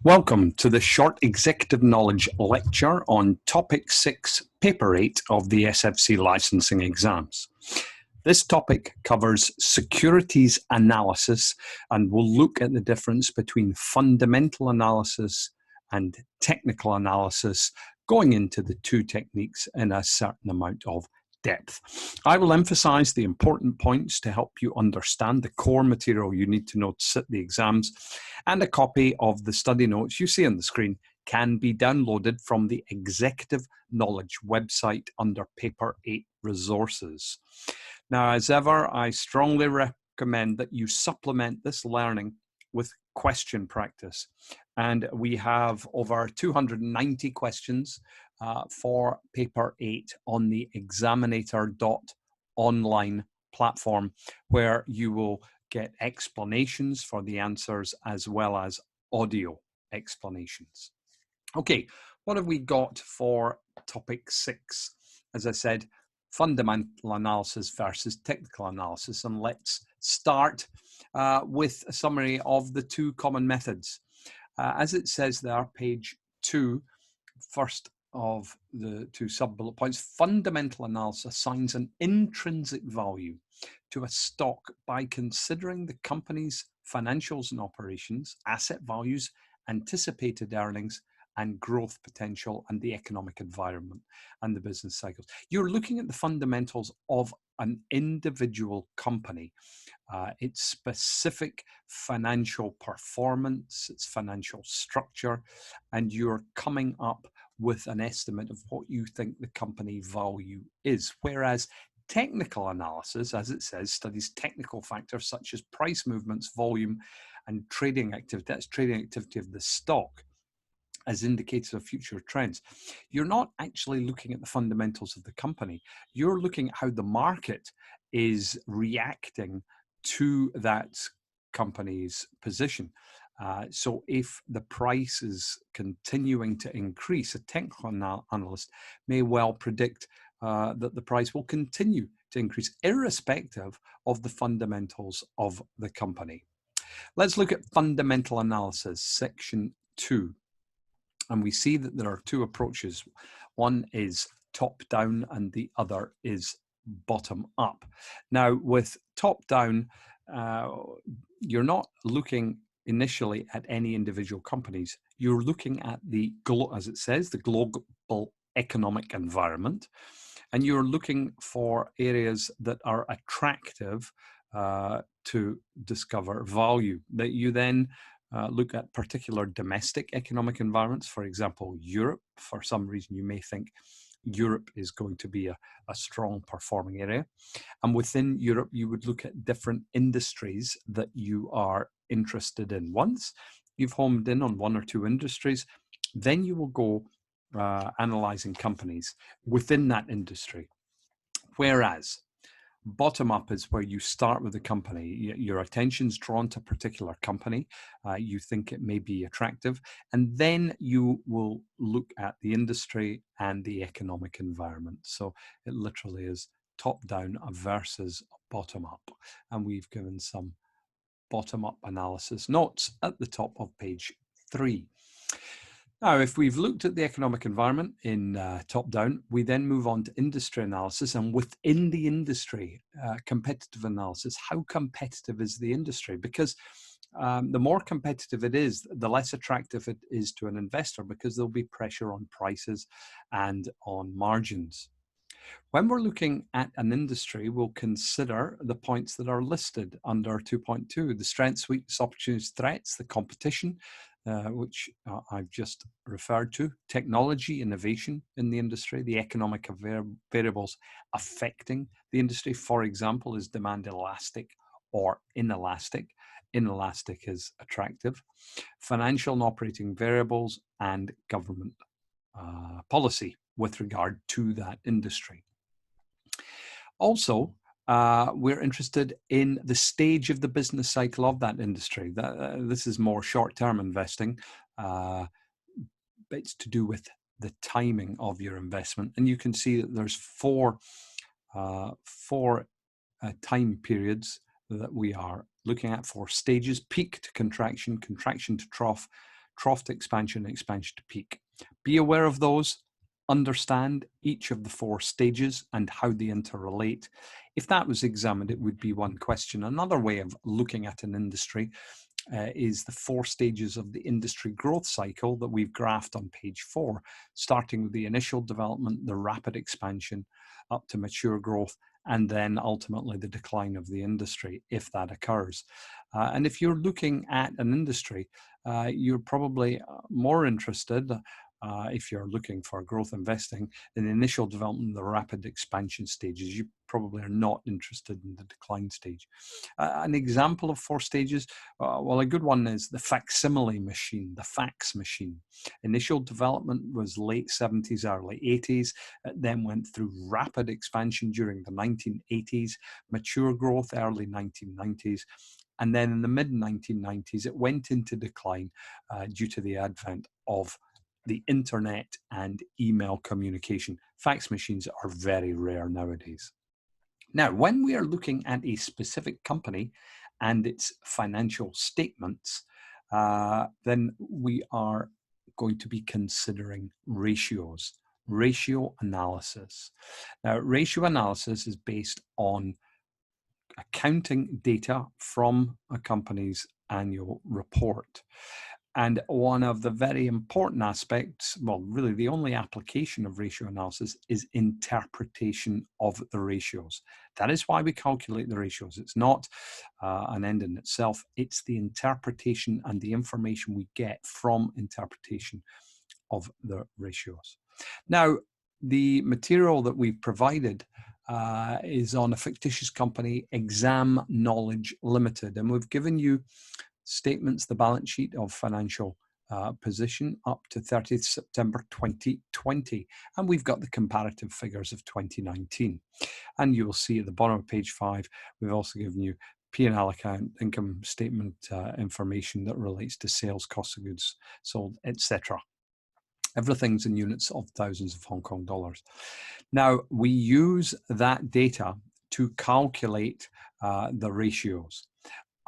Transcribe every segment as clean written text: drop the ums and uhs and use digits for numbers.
Welcome to the short executive knowledge lecture on topic 6, paper 8 of the SFC licensing exams. This topic covers securities analysis and will look at the difference between fundamental analysis and technical analysis, going into the two techniques in a certain amount of depth. I will emphasize the important points to help you understand the core material you need to know to sit the exams, and a copy of the study notes you see on the screen can be downloaded from the Executive Knowledge website under Paper 8 Resources. Now, as ever, I strongly recommend that you supplement this learning with question practice. And we have over 290 questions for Paper 8 on the Examinator.online platform, where you will get explanations for the answers as well as audio explanations. Okay, what have we got for topic 6? As I said, fundamental analysis versus technical analysis. And let's start with a summary of the two common methods. As it says there, page 2, first of the two sub-bullet points, fundamental analysis assigns an intrinsic value to a stock by considering the company's financials and operations, asset values, anticipated earnings, and growth potential, and the economic environment and the business cycles. You're looking at the fundamentals of an individual company, its specific financial performance, its financial structure, and you're coming up with an estimate of what you think the company value is. Whereas technical analysis, as it says, studies technical factors such as price movements, volume, and trading activity. That's trading activity of the stock as indicators of future trends. You're not actually looking at the fundamentals of the company. You're looking at how the market is reacting to that company's position. So if the price is continuing to increase, a technical analyst may well predict that the price will continue to increase, irrespective of the fundamentals of the company. Let's look at fundamental analysis, section 2. And we see that there are two approaches. One is top-down and the other is bottom-up. Now, with top-down, you're not looking initially at any individual companies. You're looking at the, as it says, the global economic environment, and you're looking for areas that are attractive to discover value. That you then look at particular domestic economic environments. For example, Europe. For some reason, you may think Europe is going to be a strong performing area. And within Europe, you would look at different industries that you are interested in. Once you've homed in on one or two industries, then you will go analyzing companies within that industry. Whereas bottom up is where you start with the company. Your attention's drawn to a particular company. You think it may be attractive, and then you will look at the industry and the economic environment. So it literally is top down versus bottom up. And we've given some bottom up analysis notes at the top of page 3. Now, if we've looked at the economic environment in top-down, we then move on to industry analysis, and within the industry, competitive analysis. How competitive is the industry? Because the more competitive it is, the less attractive it is to an investor, because there'll be pressure on prices and on margins. When we're looking at an industry, we'll consider the points that are listed under 2.2, the strengths, weaknesses, opportunities, threats, the competition, which I've just referred to, technology, innovation in the industry, the economic variables affecting the industry. For example, is demand elastic or inelastic? Inelastic is attractive. Financial and operating variables, and government policy with regard to that industry. Also, we're interested in the stage of the business cycle of that industry. This is more short-term investing, but it's to do with the timing of your investment. And you can see that there's four time periods that we are looking at, 4 stages: peak to contraction, contraction to trough, trough to expansion, expansion to peak. Be aware of those. Understand each of the 4 stages and how they interrelate. If that was examined, it would be one question. Another way of looking at an industry is the 4 stages of the industry growth cycle that we've graphed on page 4, starting with the initial development, the rapid expansion, up to mature growth, and then ultimately the decline of the industry, if that occurs. And if you're looking at an industry, you're probably more interested, if you're looking for growth investing, in the initial development, the rapid expansion stages. You probably are not interested in the decline stage. An example of 4 stages, well, a good one is the facsimile machine, the fax machine. Initial development was late 70s, early 80s. It then went through rapid expansion during the 1980s, mature growth early 1990s. And then in the mid 1990s, it went into decline due to the advent of the internet and email communication. Fax machines are very rare nowadays. Now, when we are looking at a specific company and its financial statements, then we are going to be considering ratios, ratio analysis. Now, ratio analysis is based on accounting data from a company's annual report. And one of the very important aspects, well, really the only application of ratio analysis is interpretation of the ratios. That is why we calculate the ratios. It's not an end in itself. It's the interpretation and the information we get from interpretation of the ratios. Now, the material that we've provided is on a fictitious company, Exam Knowledge Limited, and we've given you statements, the balance sheet of financial position up to 30th September 2020. And we've got the comparative figures of 2019. And you will see at the bottom of page 5, we've also given you P&L account, income statement information that relates to sales, cost of goods sold, etc. Everything's in units of thousands of Hong Kong dollars. Now, we use that data to calculate the ratios.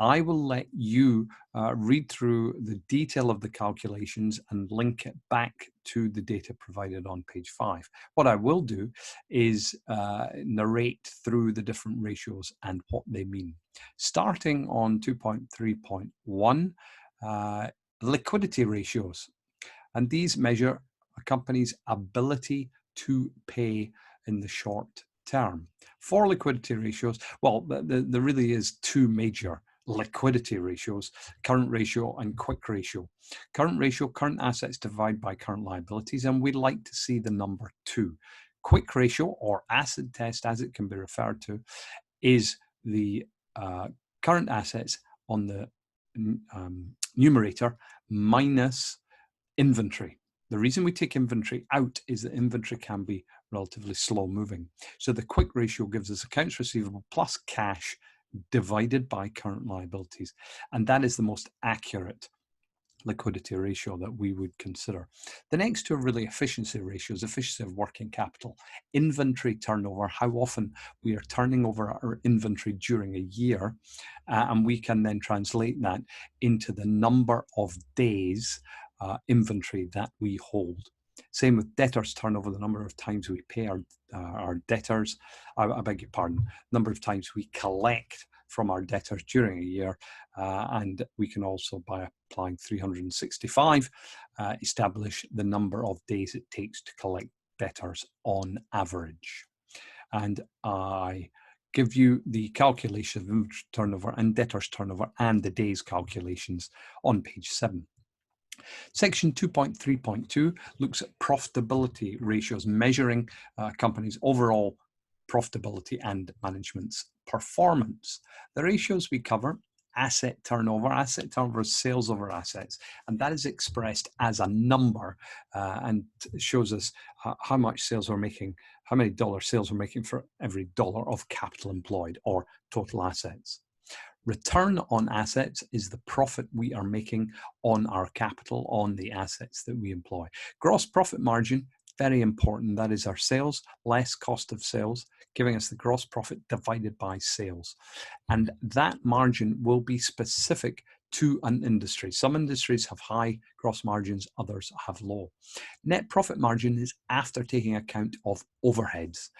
I will let you read through the detail of the calculations and link it back to the data provided on page 5. What I will do is narrate through the different ratios and what they mean. Starting on 2.3.1, liquidity ratios. And these measure a company's ability to pay in the short term. For liquidity ratios, well, there really is 2 major liquidity ratios: current ratio and quick ratio. Current ratio, current assets divided by current liabilities, and we'd like to see the number 2. Quick ratio, or acid test as it can be referred to, is the current assets on the numerator minus inventory. The reason we take inventory out is that inventory can be relatively slow moving. So the quick ratio gives us accounts receivable plus cash divided by current liabilities. And that is the most accurate liquidity ratio that we would consider. The next 2 are really efficiency ratios: efficiency of working capital, inventory turnover, how often we are turning over our inventory during a year, and we can then translate that into the number of days inventory that we hold. Same with debtors turnover, the number of times we pay our debtors, I beg your pardon, number of times we collect from our debtors during a year, and we can also, by applying 365, establish the number of days it takes to collect debtors on average. And I give you the calculation of inventory turnover and debtors turnover and the days calculations on page 7. Section 2.3.2 looks at profitability ratios, measuring companies' overall profitability and management's performance. The ratios we cover: asset turnover. Asset turnover is sales over assets, and that is expressed as a number and shows us how much sales we're making, how many dollar sales we're making for every dollar of capital employed, or total assets. Return on assets is the profit we are making on our capital, on the assets that we employ. Gross profit margin, very important. That is our sales less cost of sales, giving us the gross profit divided by sales. And that margin will be specific to an industry. Some industries have high gross margins, others have low. Net profit margin is after taking account of overheads.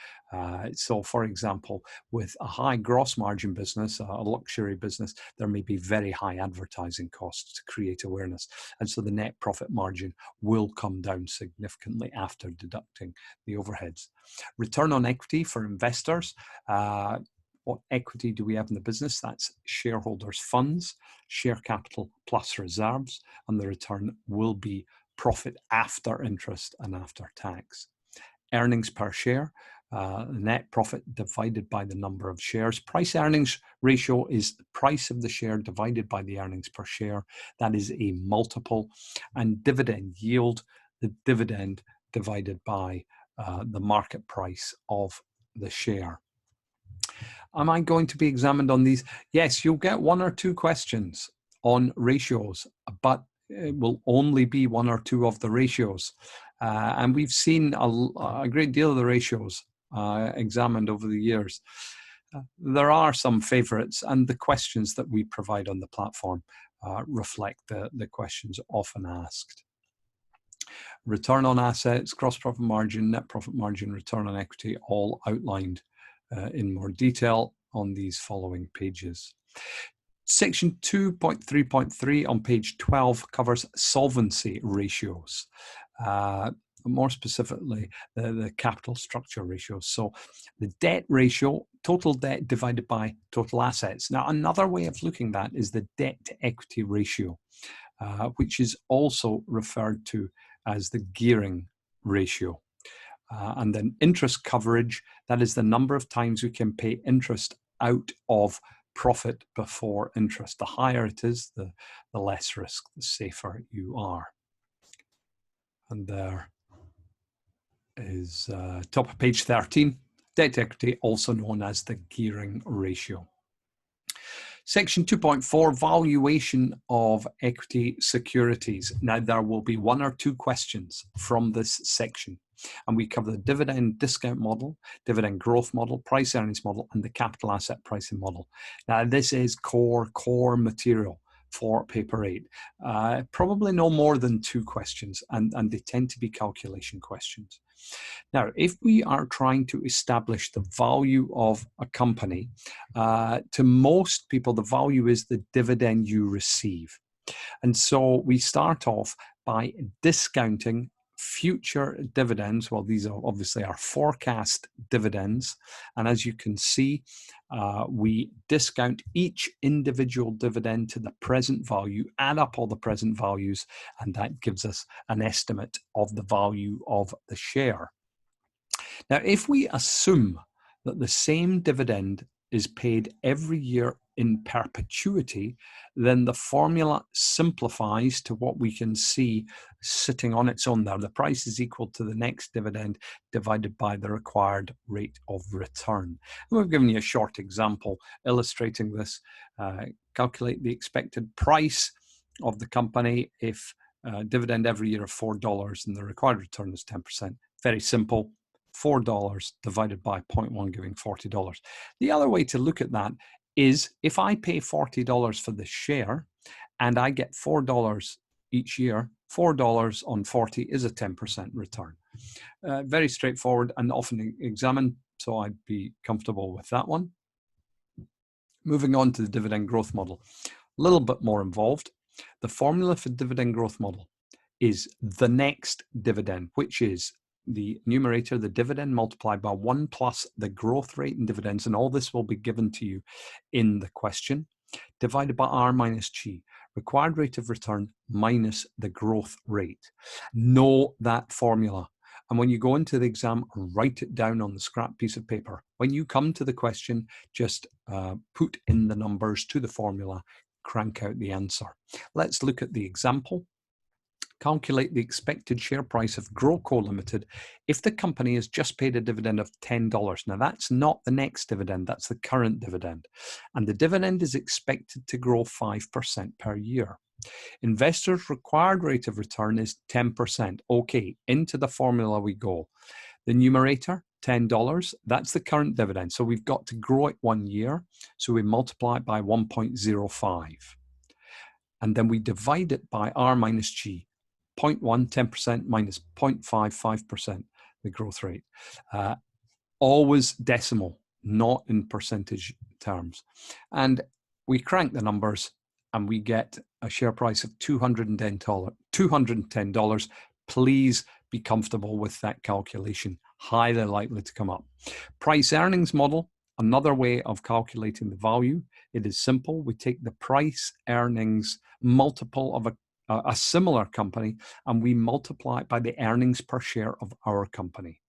So for example, with a high gross margin business, a luxury business, there may be very high advertising costs to create awareness. And so the net profit margin will come down significantly after deducting the overheads. Return on equity for investors. What equity do we have in the business? That's shareholders' funds, share capital plus reserves, and the return will be profit after interest and after tax. Earnings per share, net profit divided by the number of shares. Price earnings ratio is the price of the share divided by the earnings per share. That is a multiple. And dividend yield, the dividend divided by the market price of the share. Am I going to be examined on these? Yes, you'll get 1 or 2 questions on ratios, but it will only be 1 or 2 of the ratios. And we've seen a great deal of the ratios examined over the years. There are some favorites, and the questions that we provide on the platform reflect the questions often asked. Return on assets, gross profit margin, net profit margin, return on equity, all outlined in more detail on these following pages. Section 2.3.3 on page 12 covers solvency ratios. More specifically, the capital structure ratios. So the debt ratio, total debt divided by total assets. Now, another way of looking at that is the debt to equity ratio, which is also referred to as the gearing ratio. And then interest coverage, that is the number of times we can pay interest out of profit before interest. The higher it is, the less risk, the safer you are. And there is top of page 13, debt to equity, also known as the gearing ratio. Section 2.4, valuation of equity securities. Now, there will be 1 or 2 questions from this section, and we cover the dividend discount model, dividend growth model, price earnings model, and the capital asset pricing model. Now, this is core material for paper 8. Probably no more than 2 questions, and they tend to be calculation questions. Now, if we are trying to establish the value of a company, to most people, the value is the dividend you receive. And so we start off by discounting future dividends. Well, these are obviously our forecast dividends. And as you can see, we discount each individual dividend to the present value, add up all the present values, and that gives us an estimate of the value of the share. Now, if we assume that the same dividend is paid every year in perpetuity, then the formula simplifies to what we can see sitting on its own there. The price is equal to the next dividend divided by the required rate of return. And we've given you a short example illustrating this. Calculate the expected price of the company if dividend every year of $4 and the required return is 10%. Very simple. $4 divided by 0.1 giving $40. The other way to look at that is if I pay $40 for the share and I get $4 each year, $4 on 40 is a 10% return. Very straightforward and often examined, so I'd be comfortable with that one. Moving on to the dividend growth model, a little bit more involved. The formula for dividend growth model is the next dividend, which is the numerator, the dividend multiplied by 1 plus the growth rate in dividends, and all this will be given to you in the question, divided by R minus G, required rate of return minus the growth rate. Know that formula. And when you go into the exam, write it down on the scrap piece of paper. When you come to the question, just put in the numbers to the formula, crank out the answer. Let's look at the example. Calculate the expected share price of GrowCo Limited if the company has just paid a dividend of $10. Now, that's not the next dividend, that's the current dividend. And the dividend is expected to grow 5% per year. Investors' required rate of return is 10%. Okay, into the formula we go. The numerator, $10, that's the current dividend. So we've got to grow it 1 year. So we multiply it by 1.05. and then we divide it by R minus G. 0.1, 10% minus 0.5, 5%, the growth rate. Always decimal, not in percentage terms. And we crank the numbers and we get a share price of $210. Please be comfortable with that calculation. Highly likely to come up. Price earnings model, another way of calculating the value. It is simple. We take the price earnings multiple of a similar company and we multiply it by the earnings per share of our company.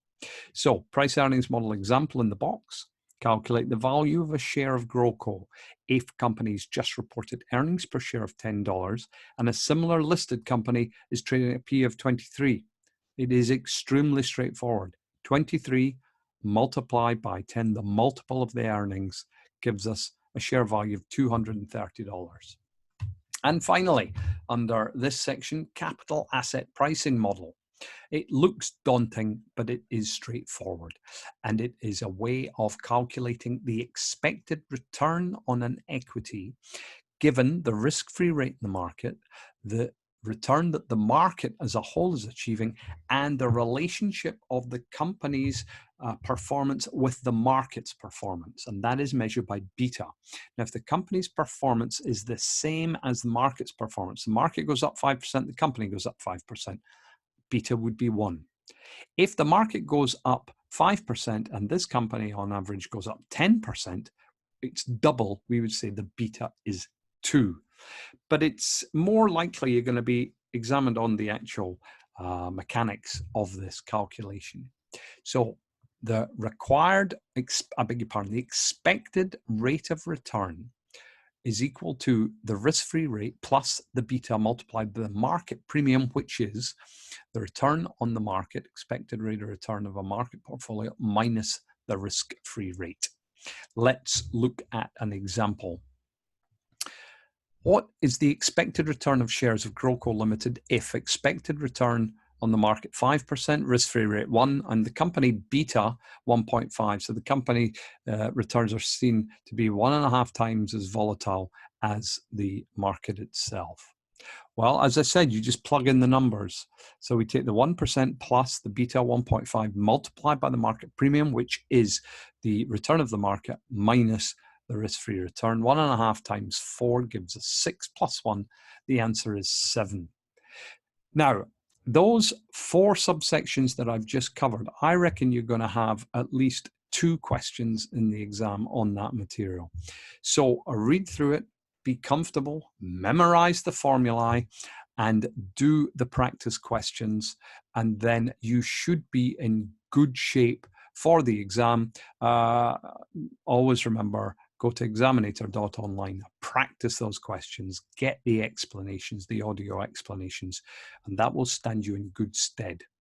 So price earnings model example in the box. Calculate the value of a share of GrowCo if companies just reported earnings per share of $10 and a similar listed company is trading at a P of 23. It is extremely straightforward. 23 multiplied by 10, the multiple of the earnings, gives us a share value of $230. And finally, under this section, capital asset pricing model. It looks daunting, but it is straightforward. And it is a way of calculating the expected return on an equity given the risk-free rate in the market, the return that the market as a whole is achieving, and the relationship of the company's performance with the market's performance. And that is measured by beta. Now, if the company's performance is the same as the market's performance, the market goes up 5%, the company goes up 5%, beta would be 1. If the market goes up 5% and this company on average goes up 10%, it's double, we would say the beta is 2. But it's more likely you're going to be examined on the actual mechanics of this calculation. So the required, the expected rate of return is equal to the risk-free rate plus the beta multiplied by the market premium, which is the return on the market, expected rate of return of a market portfolio minus the risk-free rate. Let's look at an example. What is the expected return of shares of GrowCo Limited if expected return on the market 5%, risk-free rate 1, and the company beta 1.5? So the company returns are seen to be 1.5 times as volatile as the market itself. Well, as I said, you just plug in the numbers. So we take the 1% plus the beta 1.5 multiplied by the market premium, which is the return of the market minus the risk-free return. 1.5 times 4 gives us 6 plus 1. The answer is 7. Now, those 4 subsections that I've just covered, I reckon you're going to have at least 2 questions in the exam on that material. So read through it, be comfortable, memorize the formulae, and do the practice questions, and then you should be in good shape for the exam. Always remember, go to Examinator.online, practice those questions, get the explanations, the audio explanations, and that will stand you in good stead